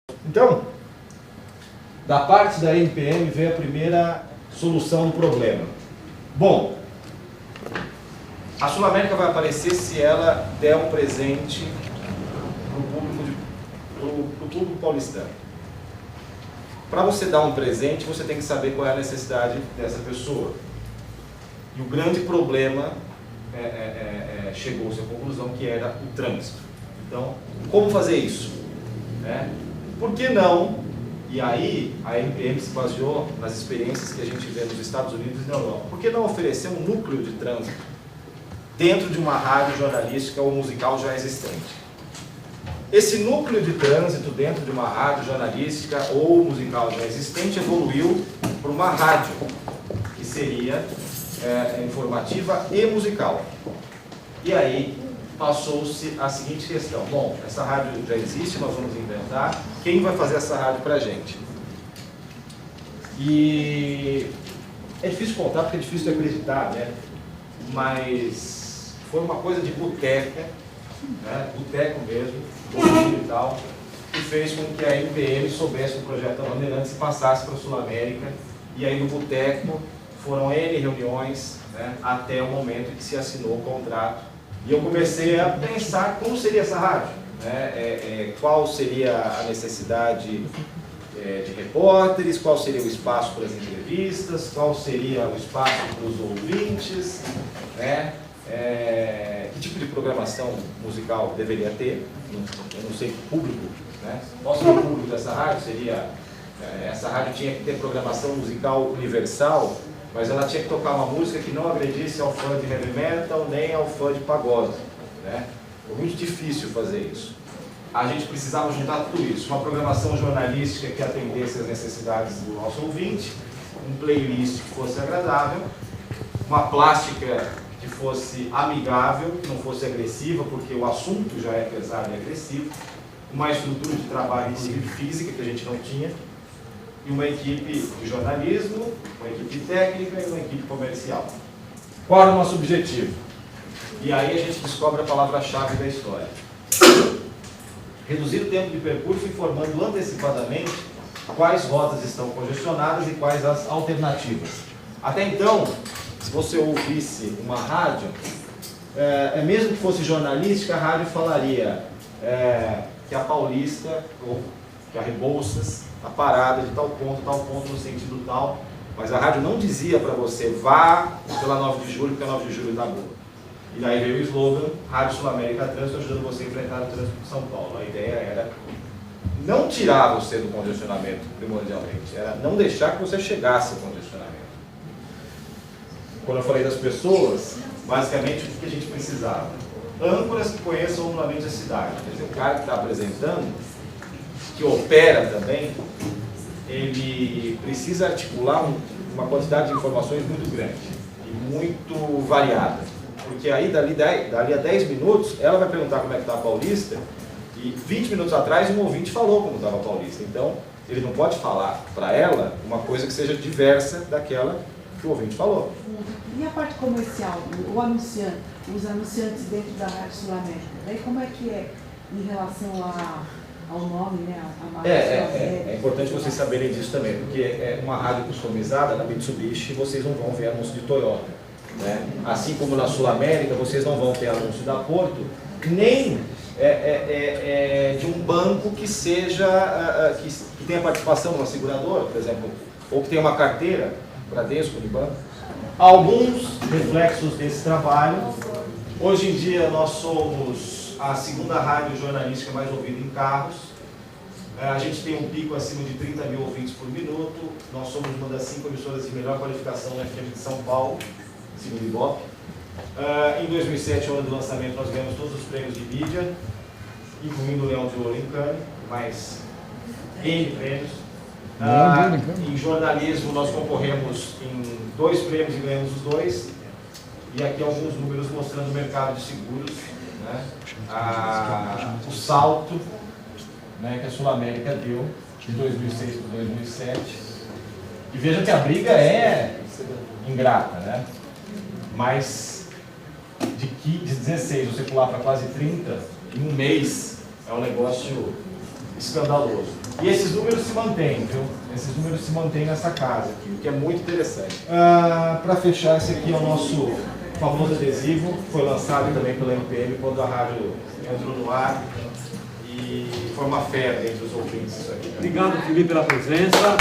Então, da parte da NPM veio a primeira solução do problema. Bom, a Sul América vai aparecer se ela der um presente para o público paulistano. Para você dar um presente, você tem que saber qual é a necessidade dessa pessoa. E o grande problema chegou-se à conclusão que era o trânsito. Então, como fazer isso? Por que não? E aí, a NPM se baseou nas experiências que a gente vê nos Estados Unidos e na Europa. Por que não oferecer um núcleo de trânsito dentro de uma rádio jornalística ou musical já existente? Esse núcleo de trânsito dentro de uma rádio jornalística ou musical já existente evoluiu para uma rádio, que seria informativa e musical. E aí passou-se a seguinte questão: bom, essa rádio já existe, nós vamos inventar, quem vai fazer essa rádio para a gente? E é difícil contar porque é difícil de acreditar, né? Mas foi uma coisa de boteca, boteco mesmo, e tal, que fez com que a NPM soubesse do projeto da Bandeirantes e passasse para a Sul América. E aí no boteco foram N reuniões, até o momento em que se assinou o contrato. E eu comecei a pensar como seria essa rádio, qual seria a necessidade de repórteres, qual seria o espaço para as entrevistas, qual seria o espaço para os ouvintes, que tipo de programação musical deveria ter. Eu não sei o público, qual seria o público dessa rádio? Seria, essa rádio tinha que ter programação musical universal, mas ela tinha que tocar uma música que não agredisse ao fã de heavy metal nem ao fã de pagode. Foi muito difícil fazer isso. A gente precisava juntar tudo isso, uma programação jornalística que atendesse às necessidades do nosso ouvinte, um playlist que fosse agradável, uma plástica que fosse amigável, que não fosse agressiva, porque o assunto já é pesado e agressivo, uma estrutura de trabalho, inclusive física, que a gente não tinha, e uma equipe de jornalismo, uma equipe técnica e uma equipe comercial. Qual era o nosso objetivo? E aí a gente descobre a palavra-chave da história. Reduzir o tempo de percurso informando antecipadamente quais rotas estão congestionadas e quais as alternativas. Até então, se você ouvisse uma rádio, mesmo que fosse jornalística, a rádio falaria que a Paulista, ou que a Rebouças, a parada de tal ponto no sentido tal, mas a rádio não dizia para você, vá pela 9 de julho, porque a 9 de julho está boa. E daí veio o slogan, Rádio Sul América Trânsito, ajudando você a enfrentar o trânsito de São Paulo. A ideia era não tirar você do congestionamento primordialmente, era não deixar que você chegasse ao congestionamento. Quando eu falei das pessoas, basicamente o que a gente precisava? Âncoras que conheçam amplamente a cidade. Quer dizer, o cara que está apresentando, que opera também, ele precisa articular uma quantidade de informações muito grande e muito variada. Porque aí, dali a 10 minutos, ela vai perguntar como é que está a Paulista, e 20 minutos atrás um ouvinte falou como estava a Paulista. Então, ele não pode falar para ela uma coisa que seja diversa daquela que o ouvinte falou. E a parte comercial, o anunciante, os anunciantes dentro da Rádio Sul América, daí como é que é em relação ao nome, a marca? É importante vocês saberem disso também, porque é uma rádio customizada na Mitsubishi, vocês não vão ver anúncio de Toyota. Assim como na Sul América, vocês não vão ter anúncio da Porto, nem de um banco que seja, que tenha participação numa seguradora, por exemplo, ou que tenha uma carteira Bradesco de banco. Alguns reflexos desse trabalho. Hoje em dia nós somos a segunda rádio jornalística mais ouvida em carros. A gente tem um pico acima de 30 mil ouvintes por minuto. Nós somos uma das 5 emissoras de melhor qualificação na FM de São Paulo, segundo o Ibope. Em 2007, ano do lançamento, nós ganhamos todos os prêmios de mídia, incluindo o Leão de Ouro em Cannes, mais N prêmios. Em jornalismo, nós concorremos em 2 prêmios e ganhamos os 2. E aqui alguns números mostrando o mercado de seguros, o salto que a Sul América deu de 2006 para 2007. E veja que a briga é ingrata, mas de 16 você pular para quase 30 em um mês é um negócio escandaloso. E esses números se mantêm, viu? Esses números se mantêm nessa casa aqui, o que é muito interessante. Para fechar, esse aqui é o nosso famoso adesivo, foi lançado também pela MPM quando a rádio entrou no ar e foi uma febre entre os ouvintes isso aqui. Obrigado, Felipe, pela presença.